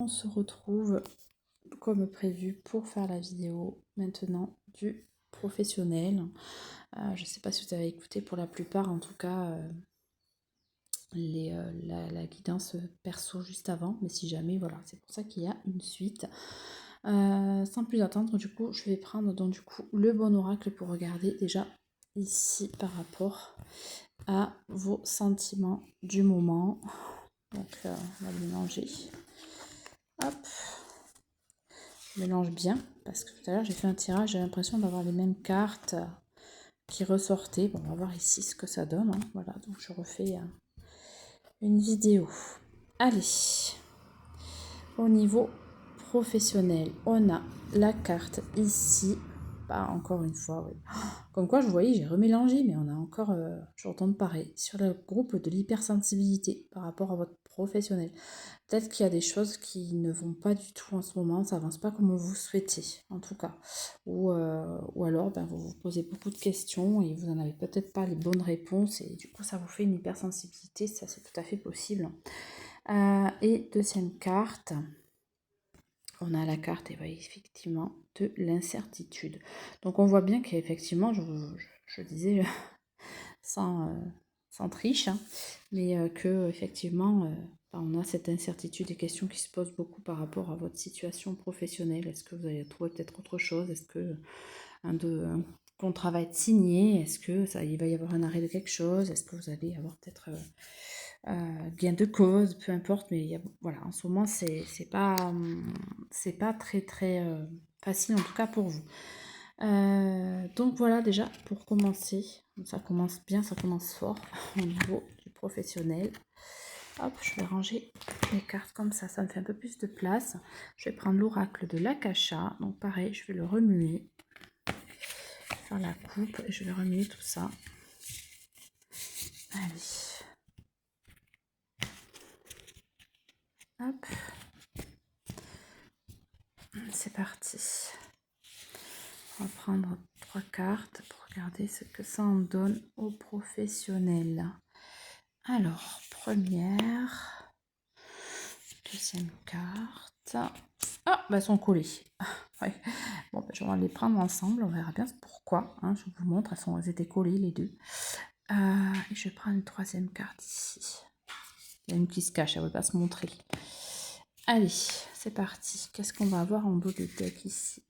On se retrouve comme prévu pour faire la vidéo maintenant du professionnel. Je ne sais pas si vous avez écouté pour la plupart, en tout cas, la guidance perso juste avant. Mais si jamais, voilà, c'est pour ça qu'il y a une suite. Sans plus attendre, du coup, je vais prendre donc du coup le bon oracle pour regarder déjà ici par rapport à vos sentiments du moment. Donc, on va mélanger. Hop. Je mélange bien parce que tout à l'heure j'ai fait un tirage, j'ai l'impression d'avoir les mêmes cartes qui ressortaient. Bon, on va voir ici ce que ça donne, hein. Voilà, donc je refais une vidéo. Allez, au niveau professionnel, on a la carte ici. Bah, encore une fois, oui. Comme quoi, je voyais, j'ai remélangé, mais on a encore, je retourne pareil, sur le groupe de l'hypersensibilité par rapport à votre professionnel. Peut-être qu'il y a des choses qui ne vont pas du tout en ce moment, ça avance pas comme vous souhaitez, en tout cas. Ou alors, ben, vous vous posez beaucoup de questions et vous n'en avez peut-être pas les bonnes réponses et du coup, ça vous fait une hypersensibilité, ça c'est tout à fait possible. Et deuxième carte, on a la carte, et ben, effectivement, de l'incertitude. Donc on voit bien qu'effectivement, je disais sans triche, hein, mais que effectivement, on a cette incertitude et questions qui se posent beaucoup par rapport à votre situation professionnelle. Est-ce que vous allez trouver peut-être autre chose? Est-ce que un contrat va être signé? Est-ce que il va y avoir un arrêt de quelque chose? Est-ce que vous allez avoir peut-être gain de cause? Peu importe, mais voilà, en ce moment, c'est pas très très facile, en tout cas pour vous. Donc voilà déjà pour commencer, ça commence bien, ça commence fort au niveau du professionnel. Hop, je vais ranger les cartes comme ça me fait un peu plus de place. Je vais prendre l'oracle de l'Akasha, donc pareil, je vais le remuer, faire la coupe et je vais remuer tout ça. Allez. Hop. C'est parti. On va prendre 3 cartes pour regarder ce que ça en donne aux professionnels. Alors, première, deuxième carte. Ah, bah, elles sont collées. Ouais. Bon, bah, je vais les prendre ensemble, on verra bien pourquoi. Hein, je vous montre, elles étaient collées les deux. Et je prends une troisième carte ici. Il y a une qui se cache, elle ne veut pas se montrer. Allez, c'est parti. Qu'est-ce qu'on va avoir en dos de deck ici?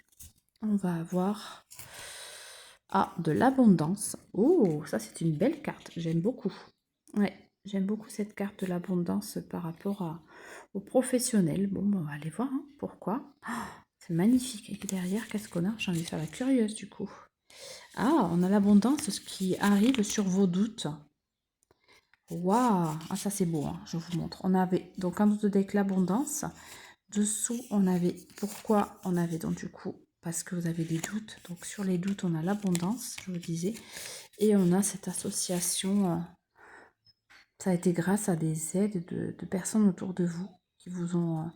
On va avoir de l'abondance. Oh, ça c'est une belle carte. J'aime beaucoup. Ouais, j'aime beaucoup cette carte de l'abondance par rapport aux professionnels. Bon, on va aller voir hein, pourquoi. C'est magnifique. Et derrière, qu'est-ce qu'on a? J'ai envie de faire la curieuse du coup. Ah, on a l'abondance, ce qui arrive sur vos doutes. Waouh! Ah, ça c'est beau, hein, je vous montre. On avait donc un doute avec l'abondance. Dessous, on avait pourquoi on avait donc du coup parce que vous avez des doutes. Donc sur les doutes, on a l'abondance, je vous disais, et on a cette association. Ça a été grâce à des aides de personnes autour de vous qui vous ont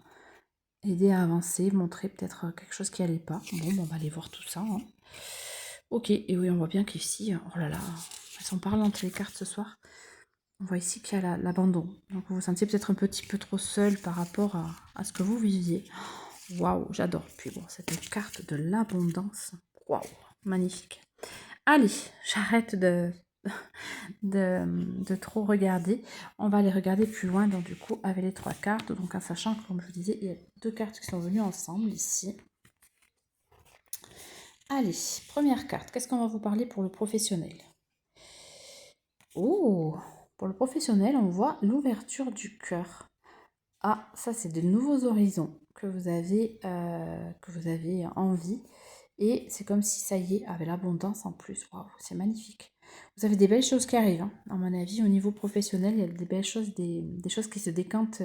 aidé à avancer, montré peut-être quelque chose qui allait pas. Bon, on va aller voir tout ça. Hein. Ok, et oui, on voit bien qu'ici, oh là là, elles sont parlantes les cartes ce soir. On voit ici qu'il y a l'abandon. Donc vous vous sentiez peut-être un petit peu trop seul par rapport à ce que vous viviez. Waouh, j'adore. Puis bon, cette carte de l'abondance. Waouh, magnifique. Allez, j'arrête de trop regarder. On va aller regarder plus loin, donc du coup, avec les 3 cartes. Donc en sachant que, comme je vous disais, il y a 2 cartes qui sont venues ensemble ici. Allez, première carte. Qu'est-ce qu'on va vous parler pour le professionnel? Oh, pour le professionnel, on voit l'ouverture du cœur. Ah, ça c'est de nouveaux horizons que vous avez envie. Et c'est comme si ça y est, avec l'abondance en plus. Waouh, c'est magnifique. Vous avez des belles choses qui arrivent. Hein. À mon avis, au niveau professionnel, il y a des belles choses, des choses qui se décantent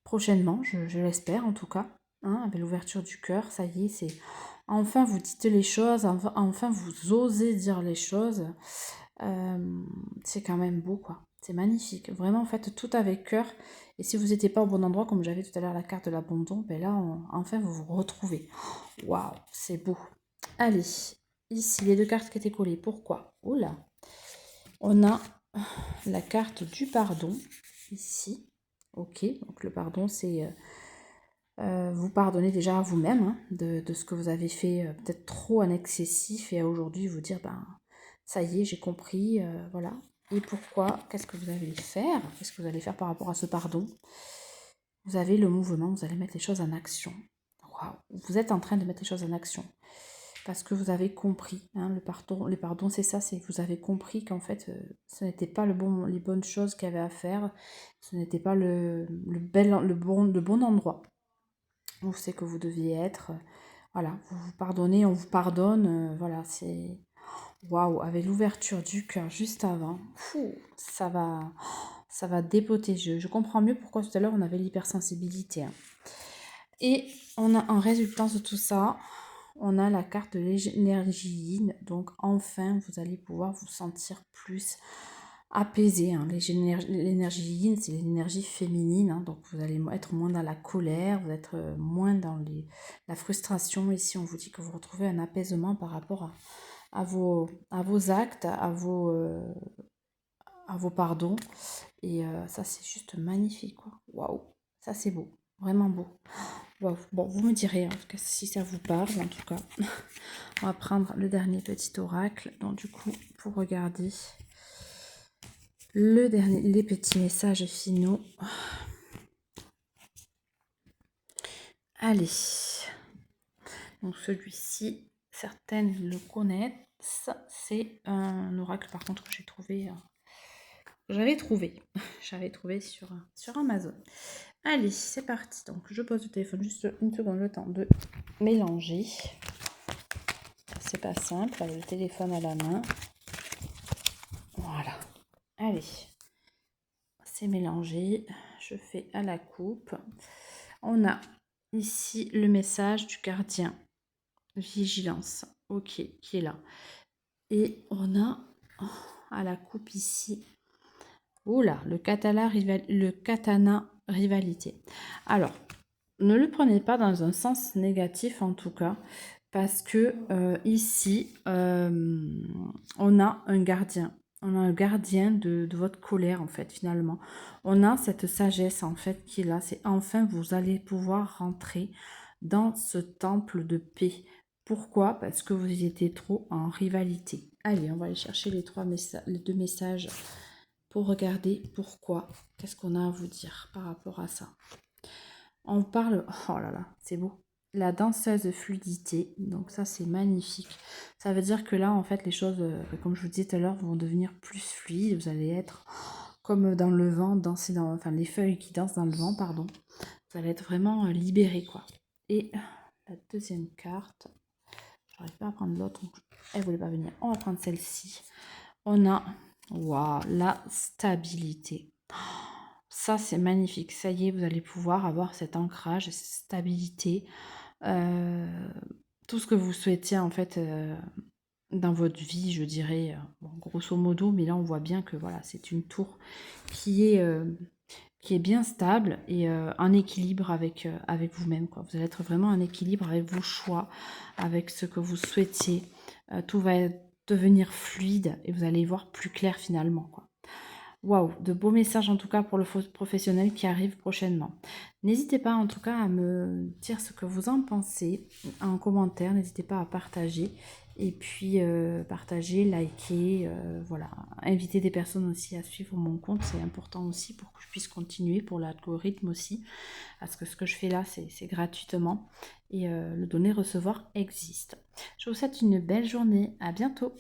prochainement, je l'espère en tout cas. Hein, avec l'ouverture du cœur, ça y est, c'est... Enfin, vous dites les choses, enfin, vous osez dire les choses. C'est quand même beau, quoi. C'est magnifique. Vraiment, faites tout avec cœur. Et si vous n'étiez pas au bon endroit, comme j'avais tout à l'heure la carte de l'abandon, ben là, enfin, vous vous retrouvez. Waouh, c'est beau. Allez, ici, les 2 cartes qui étaient collées. Pourquoi? Oula. On a la carte du pardon, ici. Ok, donc le pardon, c'est Vous pardonnez déjà à vous-même hein, de ce que vous avez fait peut-être trop en excessif et à aujourd'hui vous dire ben ça y est j'ai compris voilà et pourquoi qu'est-ce que vous allez faire, qu'est-ce que vous allez faire par rapport à ce pardon. Vous avez le mouvement, vous allez mettre les choses en action. Waouh, vous êtes en train de mettre les choses en action parce que vous avez compris hein, le pardon c'est ça, c'est vous avez compris qu'en fait ce n'était pas les bonnes choses qu'il y avait à faire, ce n'était pas le bon endroit où c'est que vous deviez être. Voilà, vous vous pardonnez, on vous pardonne. Voilà, c'est waouh, avec l'ouverture du cœur juste avant. Fou, ça va dépoter. Je comprends mieux pourquoi tout à l'heure on avait l'hypersensibilité. Hein. Et on a en résultance de tout ça, on a la carte de l'énergie yin. Donc enfin, vous allez pouvoir vous sentir plus apaisé. Hein. L'énergie yin, c'est l'énergie féminine. Hein. Donc vous allez être moins dans la colère, vous êtes moins dans la frustration. Ici, on vous dit que vous retrouvez un apaisement par rapport à vos actes, à vos pardons. Et ça, c'est juste magnifique. Waouh, ça c'est beau, vraiment beau. Wow. Bon, vous me direz en tout cas si ça vous parle. En tout cas, on va prendre le dernier petit oracle. Donc du coup, pour regarder les petits messages finaux. Allez. Donc celui-ci, certaines le connaissent. C'est un oracle par contre que j'ai trouvé. J'avais trouvé sur Amazon. Allez, c'est parti. Donc je pose le téléphone juste une seconde, le temps de mélanger. C'est pas simple avec le téléphone à la main. Voilà. Allez. C'est mélangé. Je fais à la coupe. On a ici le message du gardien. Vigilance. Ok, qui est là. Et on a à la coupe ici. Oula, le katana rivalité. Alors, ne le prenez pas dans un sens négatif en tout cas, parce que ici, on a un gardien. On a un gardien de votre colère en fait finalement. On a cette sagesse en fait qui est là. C'est enfin vous allez pouvoir rentrer dans ce temple de paix. Pourquoi? Parce que vous étiez trop en rivalité. Allez, on va aller chercher les deux messages pour regarder pourquoi. Qu'est-ce qu'on a à vous dire par rapport à ça? On parle, oh là là, c'est beau. La danseuse fluidité, donc ça c'est magnifique. Ça veut dire que là en fait les choses, comme je vous disais tout à l'heure, vont devenir plus fluides. Vous allez être comme dans le vent, enfin les feuilles qui dansent dans le vent, pardon. Vous allez être vraiment libéré quoi. Et la deuxième carte, j'arrive pas à prendre l'autre, elle voulait pas venir. On va prendre celle-ci. On a, waouh, la stabilité. Ça, c'est magnifique. Ça y est, vous allez pouvoir avoir cet ancrage, cette stabilité. Tout ce que vous souhaitez, en fait, dans votre vie, je dirais, bon, grosso modo. Mais là, on voit bien que, voilà, c'est une tour qui est bien stable et en équilibre avec vous-même, quoi. Vous allez être vraiment en équilibre avec vos choix, avec ce que vous souhaitiez. Tout va devenir fluide et vous allez y voir plus clair finalement, quoi. Waouh, de beaux messages en tout cas pour le professionnel qui arrive prochainement. N'hésitez pas en tout cas à me dire ce que vous en pensez en commentaire. N'hésitez pas à partager et puis partager, liker, voilà. Inviter des personnes aussi à suivre mon compte, c'est important aussi pour que je puisse continuer, pour l'algorithme aussi. Parce que ce que je fais là, c'est gratuitement et le donner-recevoir existe. Je vous souhaite une belle journée. À bientôt.